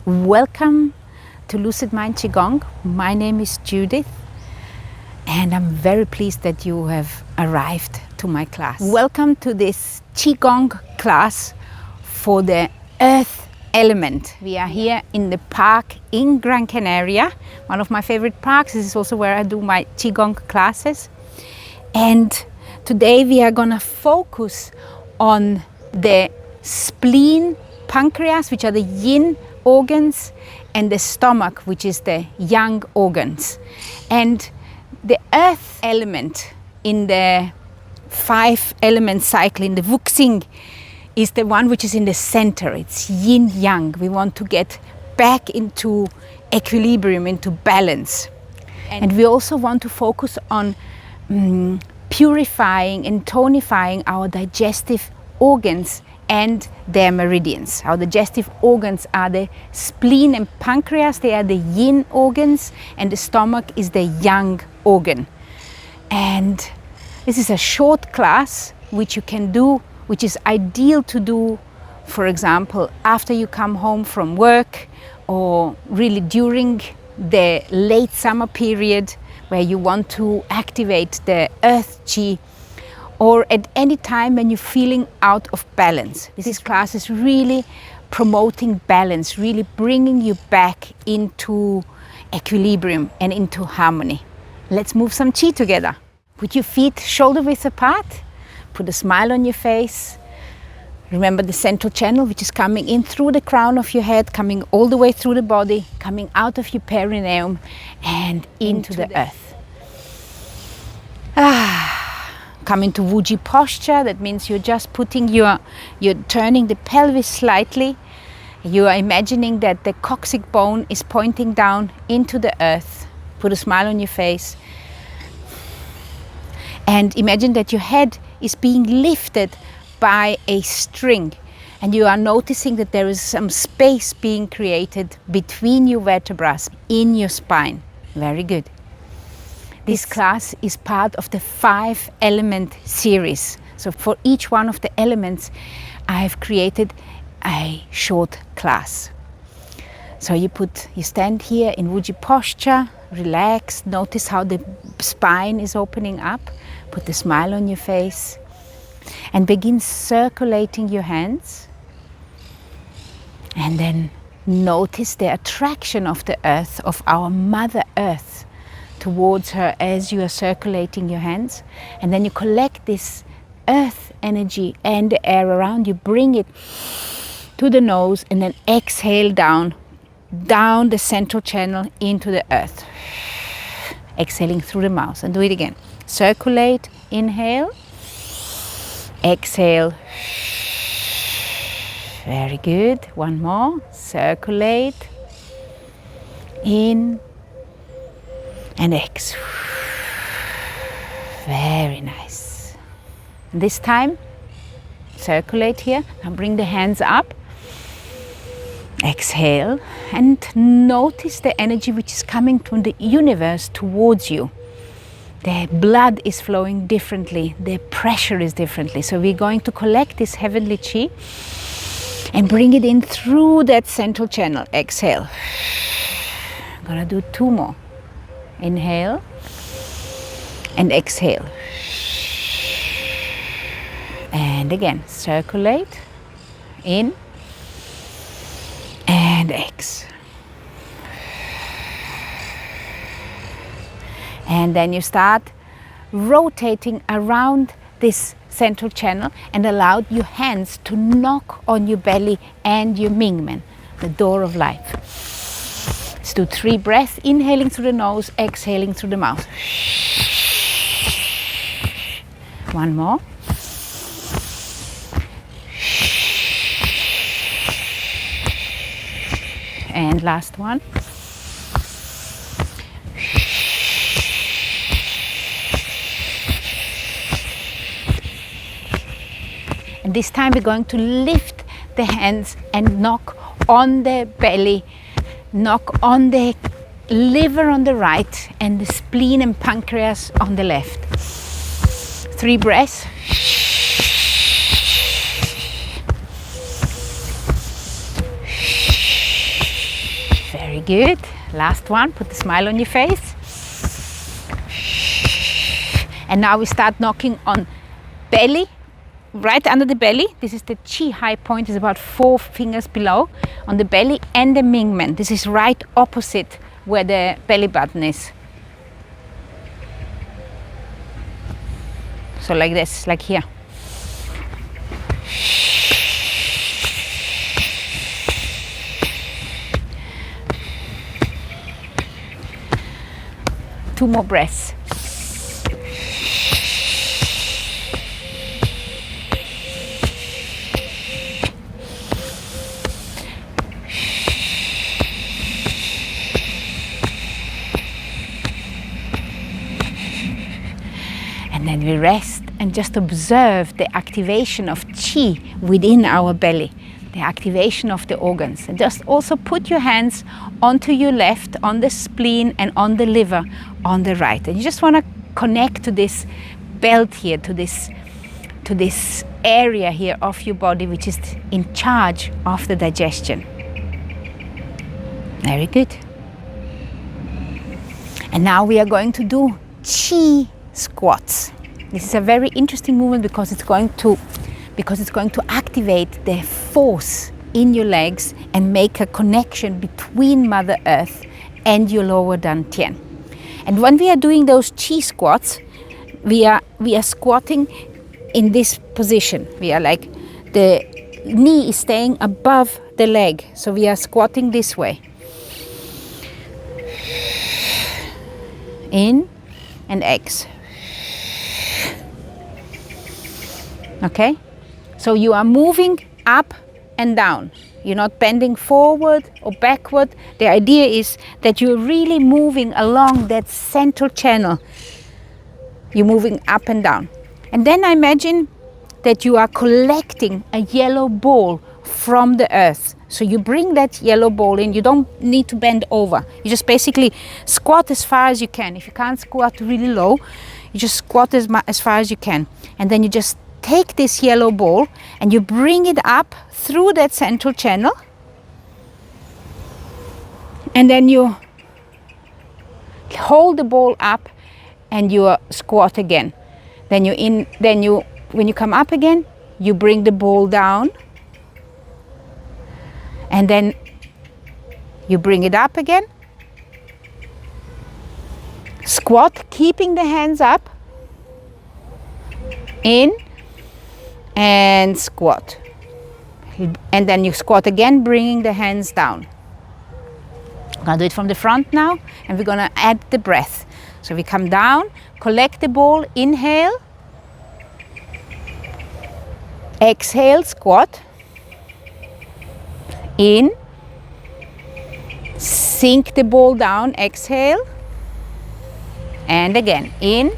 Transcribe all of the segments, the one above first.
Welcome to Lucid Mind Qigong. My name is Judith and I'm very pleased that you have arrived to my class. Welcome to this Qigong class for the earth element. We are here in the park in Gran Canaria, one of my favorite parks. This is also where I do my Qigong classes. And today we are going to focus on the spleen, pancreas, which are the yin organs, and the stomach, which is the yang organs. And the earth element in the 5 element cycle, in the Wuxing, is the one which is in the center. It's yin yang. We want to get back into equilibrium, into balance. And we also want to focus on purifying and tonifying our digestive organs and their meridians. Our digestive organs are the spleen and pancreas. They are the yin organs, and the stomach is the yang organ. And this is a short class which you can do, which is ideal to do, for example, after you come home from work, or really during the late summer period where you want to activate the earth chi, or at any time when you're feeling out of balance. This class is really promoting balance, really bringing you back into equilibrium and into harmony. Let's move some chi together. Put your feet shoulder width apart, put a smile on your face. Remember the central channel, which is coming in through the crown of your head, coming all the way through the body, coming out of your perineum and into the earth. Come into Wuji posture. That means you're just putting you're turning the pelvis slightly. You are imagining that the coccyx bone is pointing down into the earth. Put a smile on your face. And imagine that your head is being lifted by a string, and you are noticing that there is some space being created between your vertebrae in your spine. Very good. This class is part of the 5 element series. So for each one of the elements, I have created a short class. So you stand here in Wuji posture, relax, notice how the spine is opening up, put a smile on your face, and begin circulating your hands. And then notice the attraction of the earth, of our Mother Earth, towards her as you are circulating your hands. And then you collect this earth energy and the air around you, bring it to the nose, and then exhale down the central channel into the earth. Exhaling through the mouth, and do it again. Circulate, inhale, exhale. Very good. One more. Circulate, in and exhale. Very nice. This time, circulate here. Now bring the hands up. Exhale, and notice the energy which is coming from the universe towards you. The blood is flowing differently, the pressure is differently. So we're going to collect this heavenly chi and bring it in through that central channel. Exhale. I'm gonna do 2 more. Inhale and exhale. And again, circulate, in and exhale. And then you start rotating around this central channel and allow your hands to knock on your belly and your Mingmen, the door of life. Let's do 3 breaths, inhaling through the nose, exhaling through the mouth. 1 more. And last one. And this time we're going to lift the hands and knock on the belly, knock on the liver on the right and the spleen and pancreas on the left. 3 breaths. Very good. Last one. Put a smile on your face. And now we start knocking on belly, right under the belly. This is the chi high point, is about 4 fingers below, on the belly and the Mingmen. This is right opposite where the belly button is. So like this, like here. Two more breaths. And then we rest and just observe the activation of chi within our belly, the activation of the organs. And just also put your hands onto your left, on the spleen, and on the liver on the right. And you just want to connect to this belt here, to this area here of your body which is in charge of the digestion. Very good. And now we are going to do chi squats. This is a very interesting movement because it's going to activate the force in your legs and make a connection between Mother Earth and your lower Dantian. And when we are doing those chi squats, we are squatting in this position. We are like, the knee is staying above the leg, so we are squatting this way. In and X. Okay? So you are moving up and down. You're not bending forward or backward. The idea is that you're really moving along that central channel. You're moving up and down. And then imagine that you are collecting a yellow ball from the earth. So you bring that yellow ball in. You don't need to bend over. You just basically squat as far as you can. If you can't squat really low, you just squat as far as you can. And then you just take this yellow ball and you bring it up through that central channel. And then you hold the ball up and you squat again. Then when you come up again, you bring the ball down. And then you bring it up again. Squat, keeping the hands up. In and squat. And then you squat again, bringing the hands down. I'm going to do it from the front now, and we're going to add the breath. So we come down, collect the ball, inhale. Exhale, squat. In, sink the ball down, exhale, and again, in,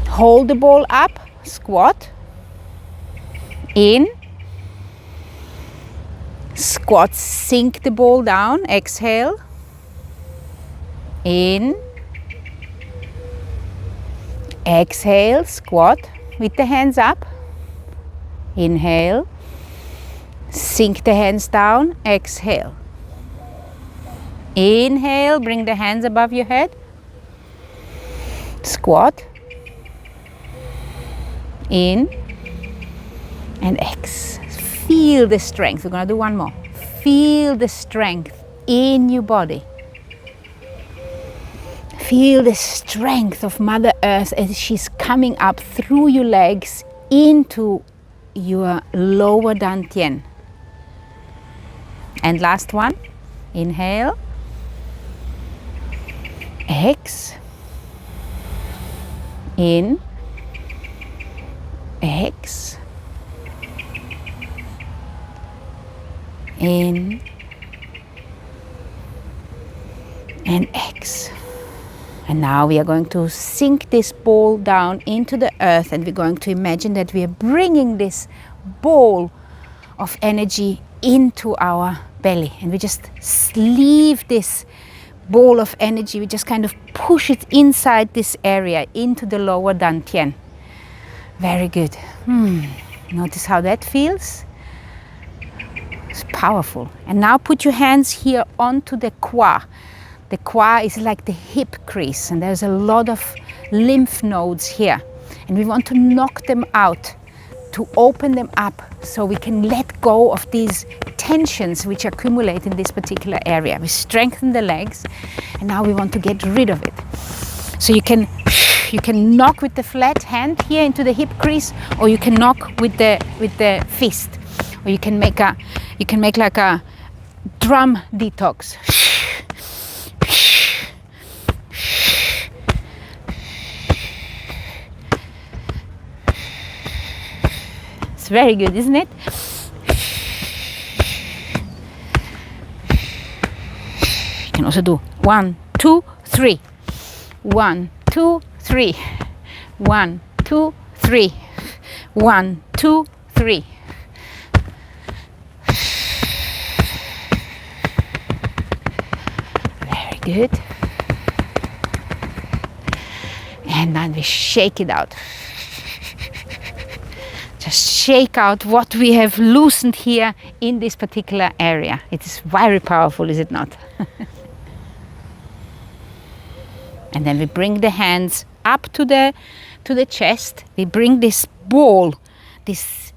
hold the ball up, squat, in, squat, sink the ball down, exhale, in, exhale, squat with the hands up, inhale, sink the hands down, exhale. Inhale, bring the hands above your head. Squat. In and X. Feel the strength. We're going to do one more. Feel the strength in your body. Feel the strength of Mother Earth as she's coming up through your legs into your lower Dantian. And last one, inhale, X, in, X, in, and X. And now we are going to sink this ball down into the earth, and we're going to imagine that we are bringing this ball of energy into our belly, and we just leave this ball of energy, we just kind of push it inside this area into the lower Dantian. Very good. Notice how that feels. Just powerful. And now put your hands here onto the qua. The qua is like the hip crease, and there's a lot of lymph nodes here. And we want to knock them out, to open them up so we can let go of these tensions which accumulate in this particular area. We strengthen the legs, and now we want to get rid of it. So you can knock with the flat hand here into the hip crease, or you can knock with the fist, or you can make like a drum detox. It's very good, isn't it? You can also do 1, 2, 3. 1, 2, 3. 1, 2, 3. 1, 2, 3. Very good. And then we shake it out. Just shake out what we have loosened here in this particular area. It is very powerful, is it not? And then we bring the hands up to the chest. We bring this ball, this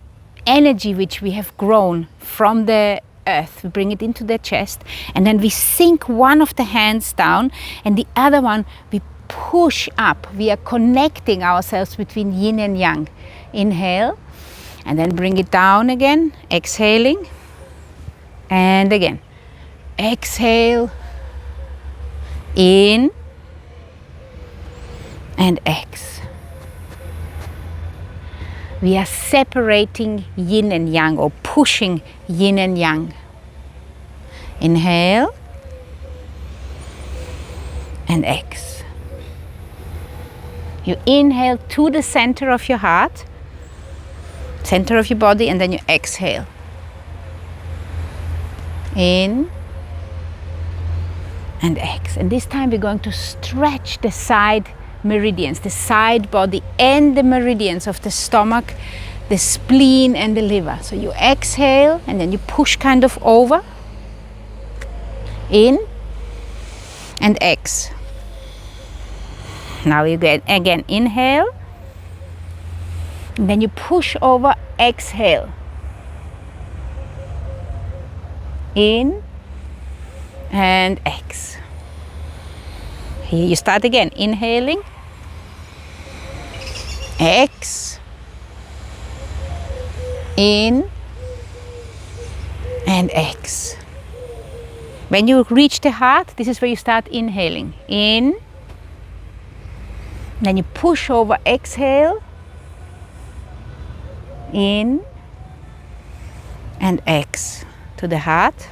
energy which we have grown from the earth. We bring it into the chest, and then we sink one of the hands down, and the other one we push up. We are connecting ourselves between yin and yang. Inhale. And then bring it down again, exhaling, and again. Exhale, in, and ex. We are separating yin and yang, or pushing yin and yang. Inhale, and ex. You inhale to the center of your heart, center of your body, and then you exhale. In and ex. And this time we're going to stretch the side meridians, the side body and the meridians of the stomach, the spleen and the liver. So you exhale and then you push kind of over. In and ex. Now you get again, inhale. And then you push over, exhale. In and ex. Here you start again, inhaling, ex, in and ex. When you reach the heart, this is where you start inhaling. In, then you push over, exhale, in and ex to the heart,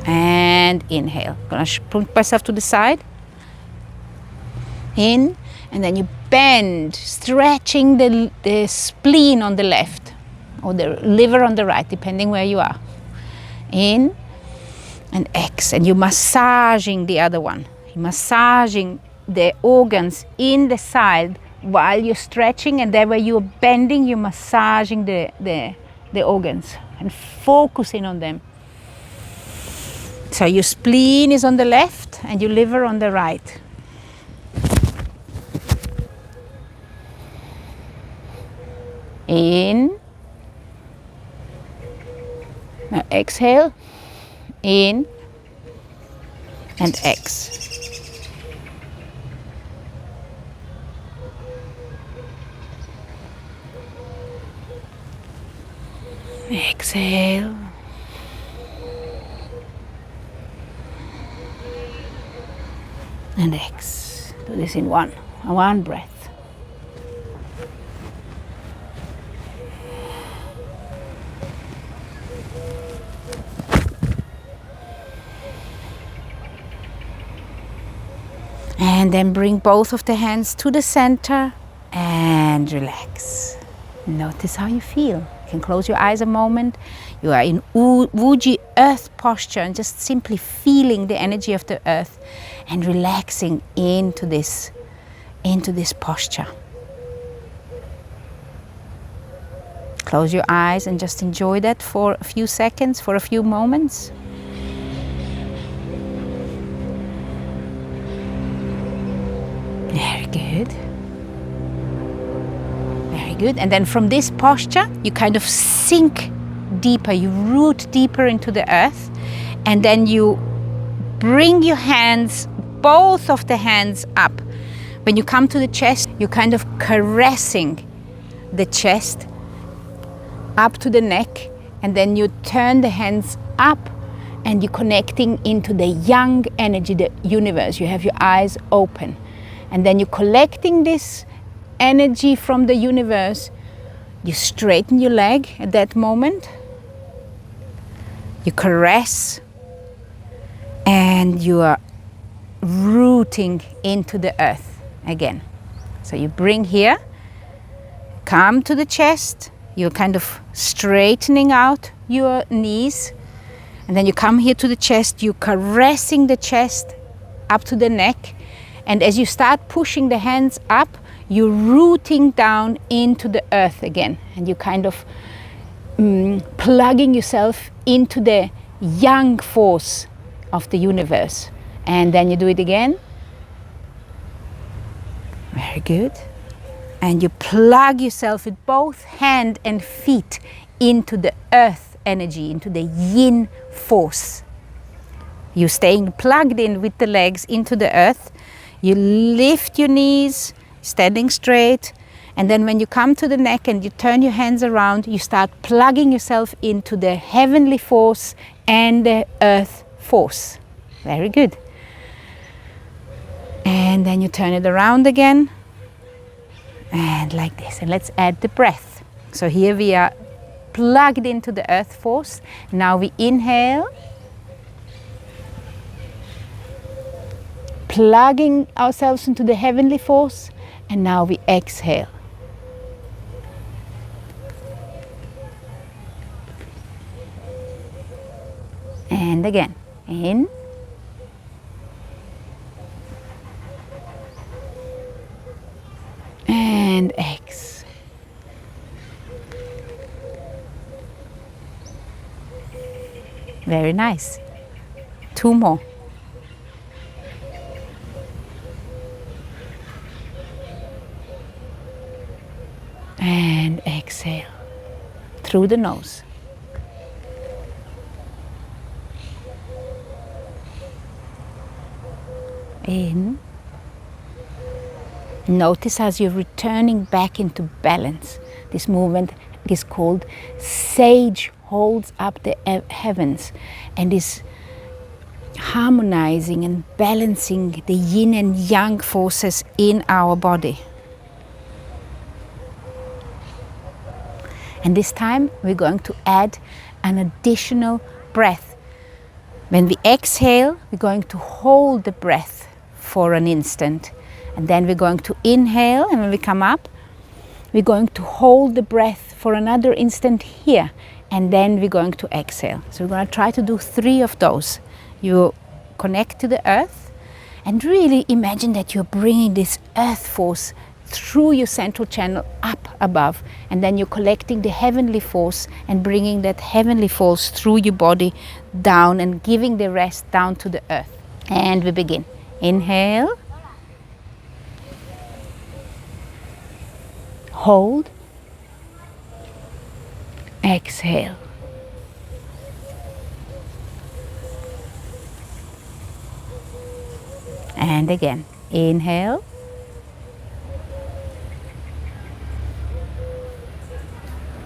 and inhale. Gonna put myself to the side. In, and then you bend, stretching the spleen on the left or the liver on the right, depending where you are. In and ex, and you're massaging the other one. You're massaging the organs in the side while you're stretching, and there where you're bending, you're massaging the organs and focusing on them. So your spleen is on the left and your liver on the right. In. Now exhale. In and ex. Exhale. And ex. Do this in one breath. And then bring both of the hands to the center and relax. Notice how you feel. You can close your eyes a moment. You are in Wuji earth posture and just simply feeling the energy of the earth and relaxing into this posture. Close your eyes and just enjoy that for a few seconds, for a few moments. Very good. Very good. And then from this posture, you kind of sink deeper, you root deeper into the earth, and then you bring your hands, both of the hands up. When you come to the chest, you're kind of caressing the chest up to the neck, and then you turn the hands up and you're connecting into the yang energy, the universe. You have your eyes open, and then you're collecting this energy from the universe. You straighten your leg at that moment. You caress, and you are rooting into the earth again. So you bring here, come to the chest, you're kind of straightening out your knees, and then you come here to the chest, you're caressing the chest up to the neck, and as you start pushing the hands up, you're rooting down into the earth again, and you're kind of plugging yourself into the yang force of the universe. And then you do it again. Very good. And you plug yourself with both hand and feet into the earth energy, into the yin force. You're staying plugged in with the legs into the earth. You lift your knees, standing straight. And then when you come to the neck and you turn your hands around, you start plugging yourself into the heavenly force and the earth force. Very good. And then you turn it around again. And like this. And let's add the breath. So here we are plugged into the earth force. Now we inhale. Plugging ourselves into the heavenly force. And now we exhale. And again. In. And X. Very nice. 2 more. And exhale through the nose. In. Notice as you're returning back into balance. This movement is called Sage holds up the heavens and is harmonizing and balancing the yin and yang forces in our body. And this time we're going to add an additional breath. When we exhale, we're going to hold the breath for an instant. And then we're going to inhale, and when we come up, we're going to hold the breath for another instant here. And then we're going to exhale. So we're going to try to do 3 of those. You connect to the earth and really imagine that you're bringing this earth force through your central channel up above, and then you're collecting the heavenly force and bringing that heavenly force through your body down and giving the rest down to the earth. And we begin. Inhale. Hold. Exhale. And again. Inhale.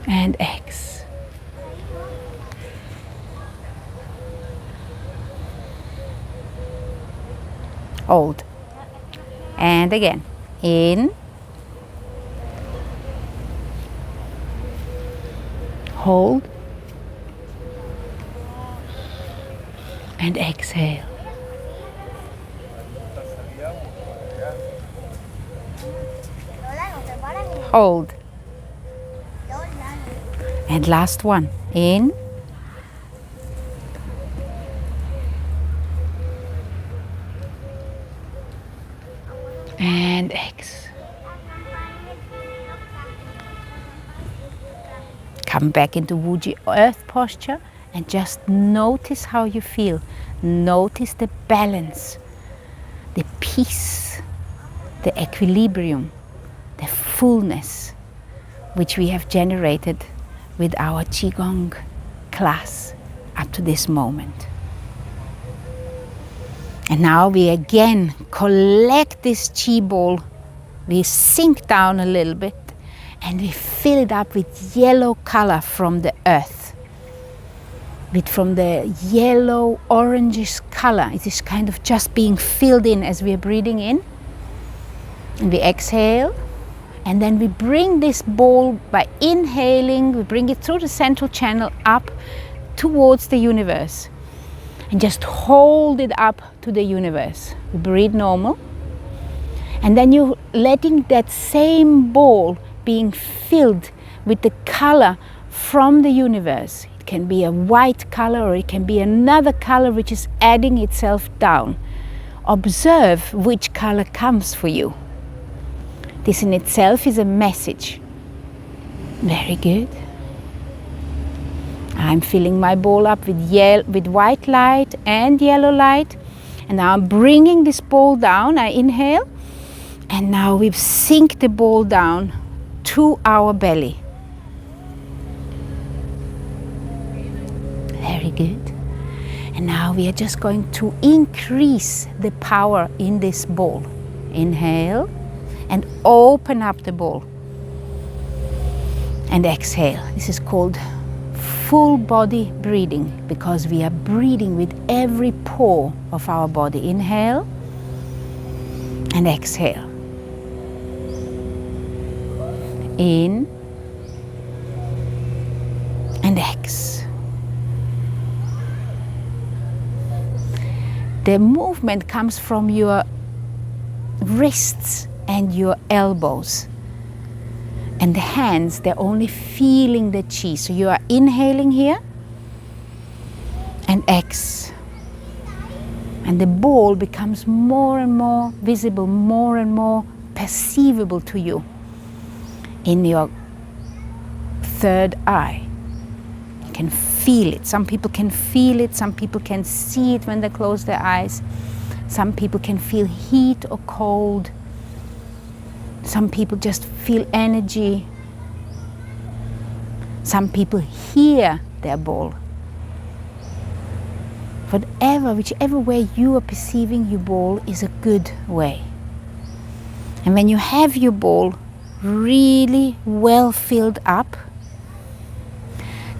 And X. Hold. And again. In. Hold. And exhale. Hold. And last one. In. And X. Come back into Wuji earth posture and just notice how you feel. Notice the balance, the peace, the equilibrium, the fullness which we have generated with our Qigong class up to this moment. And now we again collect this Qi ball, we sink down a little bit and we fill it up with yellow color from the earth. From the yellow orangish color. It is kind of just being filled in as we are breathing in. And we exhale. And then we bring this ball by inhaling, we bring it through the central channel up towards the universe. And just hold it up to the universe. We breathe normal. And then you're letting that same ball being filled with the color from the universe. It can be a white color or it can be another color which is adding itself down. Observe which color comes for you. This in itself is a message. Very good. I'm filling my ball up with white light and yellow light. And now I'm bringing this ball down. I inhale. And now we sink the ball down to our belly. Very good. And now we are just going to increase the power in this ball. Inhale and open up the ball. And exhale. This is called full body breathing because we are breathing with every pore of our body. Inhale and exhale. In and exhale. The movement comes from your wrists and your elbows. And the hands, they're only feeling the Qi. So you are inhaling here and exhale. And the ball becomes more and more visible, more and more perceivable to you in your third eye. You can feel it. Some people can feel it. Some people can see it when they close their eyes. Some people can feel heat or cold. Some people just feel energy. Some people hear their ball. Whichever way you are perceiving your ball is a good way. And when you have your ball really well filled up,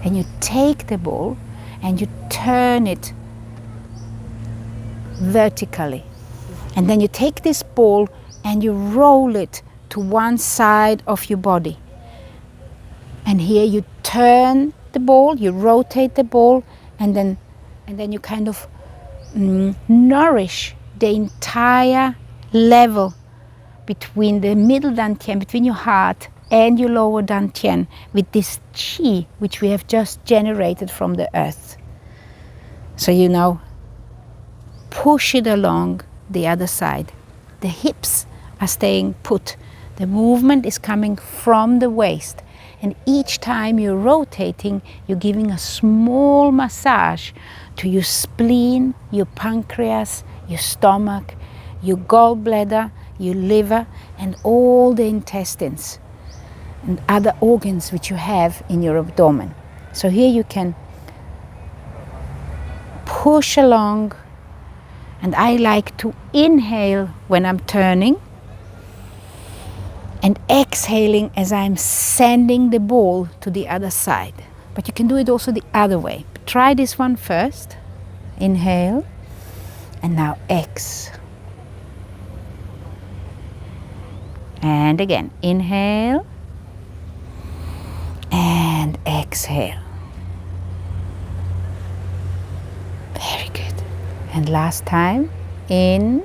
then you take the ball and you turn it vertically. And then you take this ball and you roll it to one side of your body. And here you turn the ball, you rotate the ball, and then you kind of nourish the entire level between the middle Dantian, between your heart and your lower Dantian, with this Qi which we have just generated from the earth. So you now push it along the other side. The hips are staying put. The movement is coming from the waist. And each time you're rotating, you're giving a small massage to your spleen, your pancreas, your stomach, your gallbladder, your liver, and all the intestines and other organs which you have in your abdomen. So here you can push along, and I like to inhale when I'm turning and exhaling as I'm sending the ball to the other side. But you can do it also the other way. Try this one first. Inhale, and now exhale. And again, inhale and exhale. Very good. And last time, in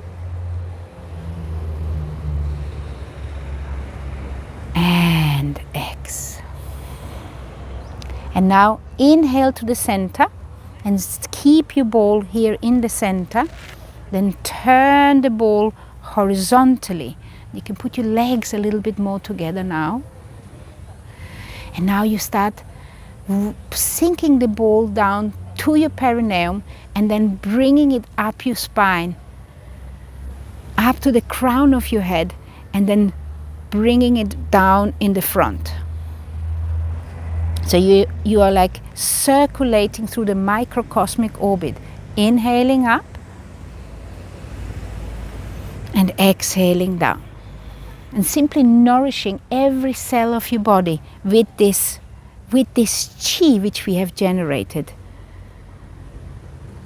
and exhale. And now inhale to the center and keep your ball here in the center. Then turn the ball horizontally. You can put your legs a little bit more together now. And now you start sinking the ball down to your perineum and then bringing it up your spine, up to the crown of your head, and then bringing it down in the front. So you are like circulating through the microcosmic orbit, inhaling up and exhaling down, and simply nourishing every cell of your body with this qi which we have generated.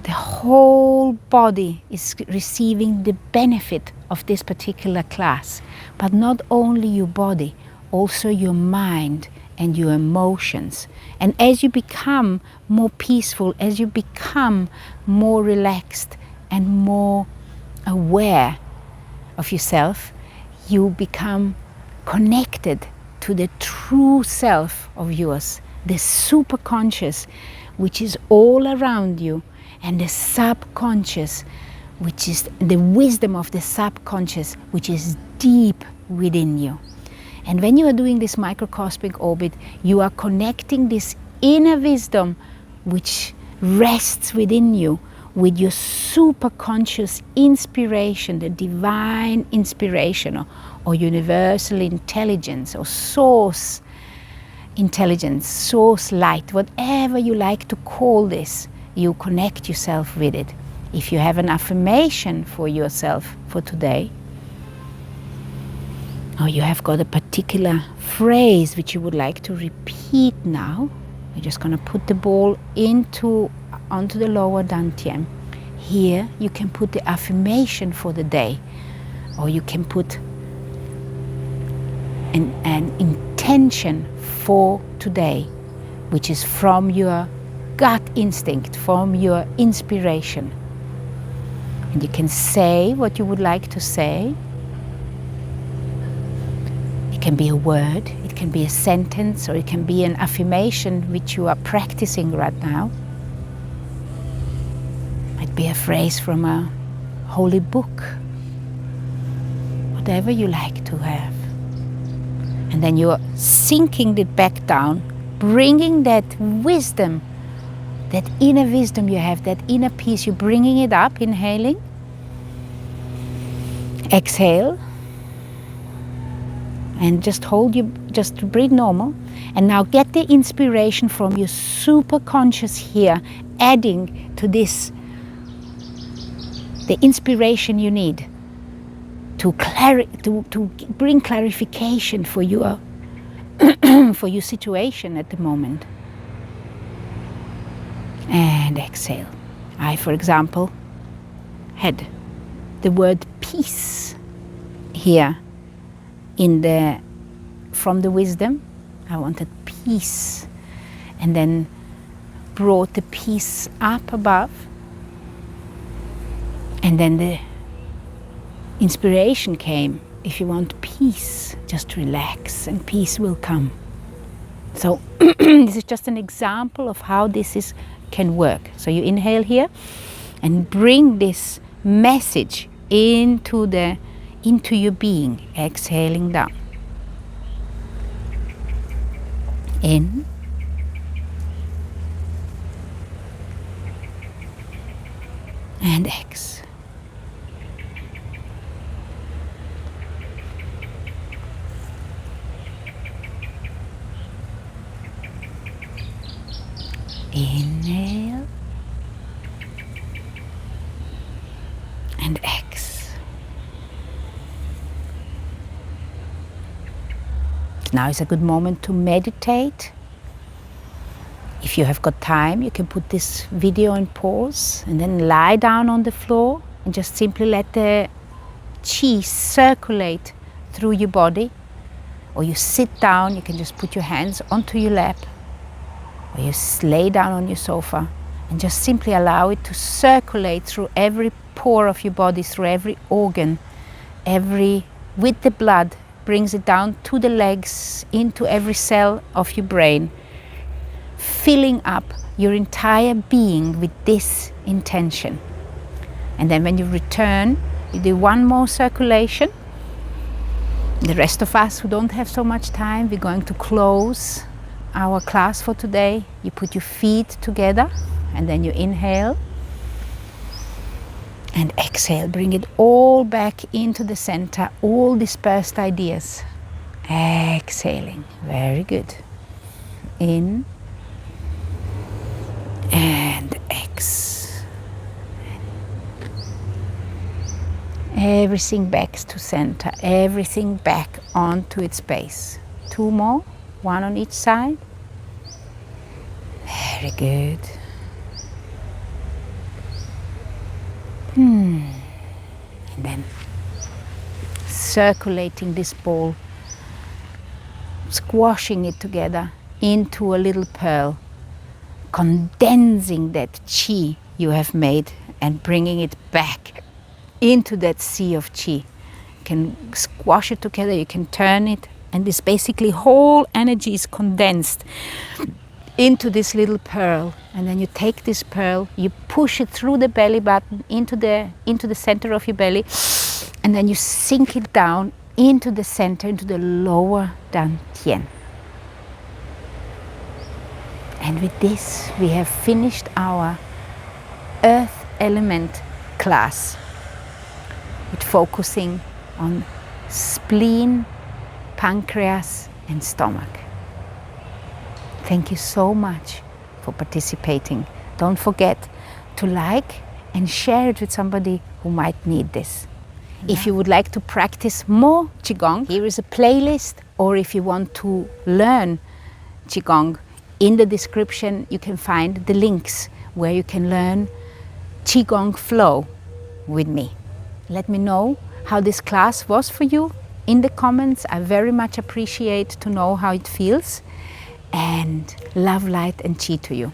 The whole body is receiving the benefit of this particular class, but not only your body, also your mind and your emotions. And as you become more peaceful, as you become more relaxed and more aware of yourself, you become connected to the true self of yours, the superconscious, which is all around you, and the subconscious, which is the wisdom of the subconscious, which is deep within you. And when you are doing this microcosmic orbit, you are connecting this inner wisdom which rests within you with your superconscious inspiration, the divine inspiration, or universal intelligence, or source intelligence, source light, whatever you like to call this. You connect yourself with it. If you have an affirmation for yourself for today, or you have got a particular phrase which you would like to repeat now, you're just going to put the ball onto the lower Dantian. Here you can put the affirmation for the day, or you can put an intention for today, which is from your gut instinct, from your inspiration. And you can say what you would like to say. It can be a word, it can be a sentence, or it can be an affirmation which you are practicing right now. It might be a phrase from a holy book, whatever you like to have. And then you're sinking it back down, bringing that wisdom, that inner wisdom you have, that inner peace, you're bringing it up, inhaling. Exhale. And just breathe normal. And now get the inspiration from your superconscious here, adding to this the inspiration you need to bring clarification for your for your situation at the moment. And exhale. I, for example, had the word peace here from the wisdom. I wanted peace, and then brought the peace up above, and then the inspiration came. If you want peace, just relax and peace will come. So this is just an example of how this can work. So you inhale here and bring this message into your being, exhaling down. In. And X. Inhale. And X. Now is a good moment to meditate. If you have got time, you can put this video on pause and then lie down on the floor and just simply let the qi circulate through your body. Or you sit down, you can just put your hands onto your lap, or you lay down on your sofa and just simply allow it to circulate through every pore of your body, through every organ, with the blood, brings it down to the legs, into every cell of your brain, filling up your entire being with this intention. And then when you return, you do one more circulation. The rest of us who don't have so much time, we're going to close our class for today. You put your feet together and then you inhale and exhale. Bring it all back into the center, all dispersed ideas. Exhaling. Very good. In and ex. Everything back to center. Everything back onto its base. 2 more. 1 on each side. Very good. And then circulating this ball, squashing it together into a little pearl, condensing that chi you have made and bringing it back into that sea of chi. You can squash it together, you can turn it, and this basically whole energy is condensed into this little pearl. And then you take this pearl, you push it through the belly button into the center of your belly, and then you sink it down into the center, into the lower Dantian. And with this, we have finished our earth element class with focusing on spleen, pancreas, and stomach. Thank you so much for participating. Don't forget to like and share it with somebody who might need this. If you would like to practice more Qigong, here is a playlist, or if you want to learn Qigong, in the description you can find the links where you can learn Qigong flow with me. Let me know how this class was for you in the comments. I very much appreciate to know how it feels. And love, light and chi to you.